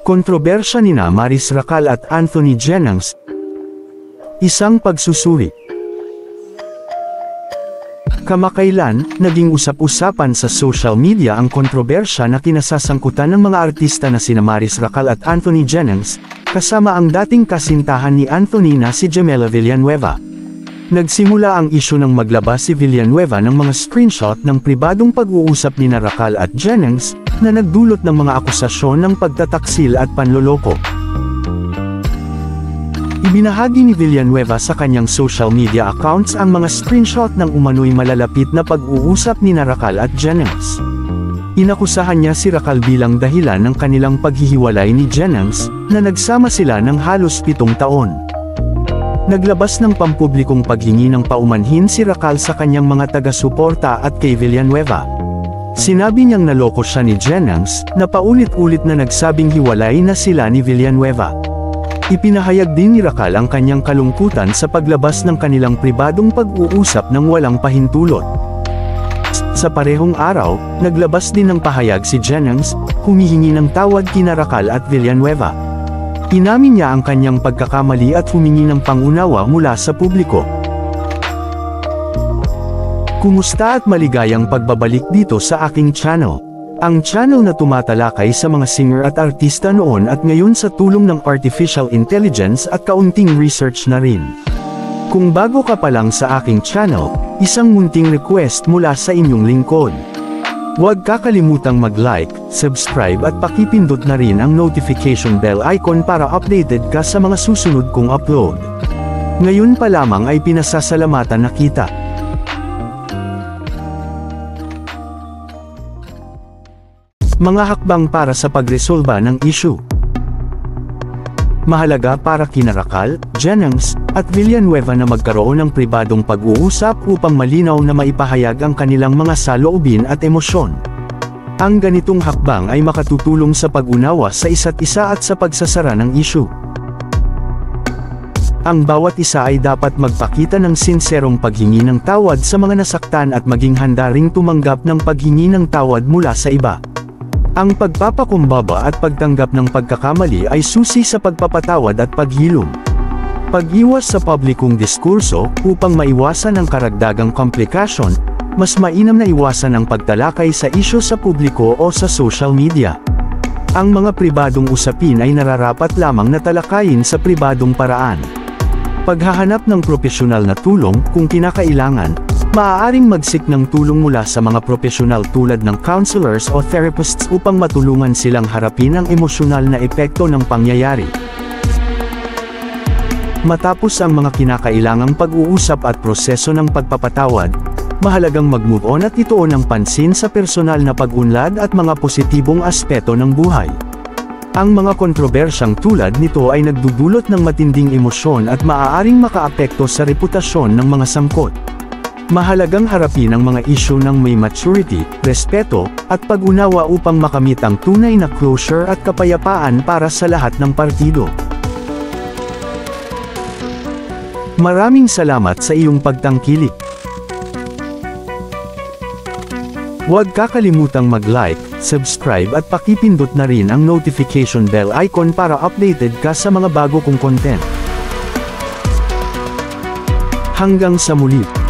Kontrobersya nina Maris Racal at Anthony Jennings. Isang pagsusuri. Kamakailan, naging usap-usapan sa social media ang kontrobersya na kinasasangkutan ng mga artista na sina Maris Racal at Anthony Jennings, kasama ang dating kasintahan ni Anthony na si Jamela Villanueva. Nagsimula ang isyu ng maglabas si Villanueva ng mga screenshot ng pribadong pag-uusap ni Racal at Jennings, na nagdulot ng mga akusasyon ng pagtataksil at panloloko. Ibinahagi ni Villanueva sa kanyang social media accounts ang mga screenshot ng umano'y malalapit na pag-uusap ni Racal at Jennings. Inakusahan niya si Racal bilang dahilan ng kanilang paghihiwalay ni Jennings, na nagsama sila ng halos 7 taon. Naglabas ng pampublikong paghingi ng paumanhin si Racal sa kanyang mga taga-suporta at kay Villanueva. Sinabi niyang naloko siya ni Jennings, na paulit-ulit na nagsabing hiwalay na sila ni Villanueva. Ipinahayag din ni Racal ang kanyang kalungkutan sa paglabas ng kanilang pribadong pag-uusap ng walang pahintulot. Sa parehong araw, naglabas din ng pahayag si Jennings, humihingi ng tawad kina Racal at Villanueva. Inamin niya ang kanyang pagkakamali at humingi ng pangunawa mula sa publiko. Kumusta at maligayang pagbabalik dito sa aking channel. Ang channel na tumatalakay sa mga singer at artista noon at ngayon sa tulong ng artificial intelligence at kaunting research na rin. Kung bago ka pa lang sa aking channel, isang munting request mula sa inyong lingkod. Huwag kakalimutang mag-like, subscribe at pakipindot na rin ang notification bell icon para updated ka sa mga susunod kong upload. Ngayon pa lamang ay pinasasalamatan na kita. Mga hakbang para sa pagresolba ng issue. Mahalaga para kina Racal, Jennings, at Villanueva na magkaroon ng pribadong pag-uusap upang malinaw na maipahayag ang kanilang mga saloobin at emosyon. Ang ganitong hakbang ay makatutulong sa pag-unawa sa isa't isa at sa pagsasara ng issue. Ang bawat isa ay dapat magpakita ng sinserong paghingi ng tawad sa mga nasaktan at maging handa ring tumanggap ng paghingi ng tawad mula sa iba. Ang pagpapakumbaba at pagtanggap ng pagkakamali ay susi sa pagpapatawad at paghilom. Pag-iwas sa publikong diskurso, upang maiwasan ang karagdagang komplikasyon, mas mainam na iwasan ang pagtalakay sa isyu sa publiko o sa social media. Ang mga pribadong usapin ay nararapat lamang na talakayin sa pribadong paraan. Paghahanap ng propesyonal na tulong, kung kinakailangan, maaaring magsik ng tulong mula sa mga propesyonal tulad ng counselors o therapists upang matulungan silang harapin ang emosyonal na epekto ng pangyayari. Matapos ang mga kinakailangang pag-uusap at proseso ng pagpapatawad, mahalagang mag-move on at ituon ang pansin sa personal na pag-unlad at mga positibong aspeto ng buhay. Ang mga kontrobersyang tulad nito ay nagdudulot ng matinding emosyon at maaaring makaapekto sa reputasyon ng mga sangkot. Mahalagang harapin ang mga isyu ng may maturity, respeto, at pag-unawa upang makamit ang tunay na closure at kapayapaan para sa lahat ng partido. Maraming salamat sa iyong pagtangkilik. Huwag kakalimutang mag-like, subscribe at pakipindot na rin ang notification bell icon para updated ka sa mga bago kong content. Hanggang sa muli.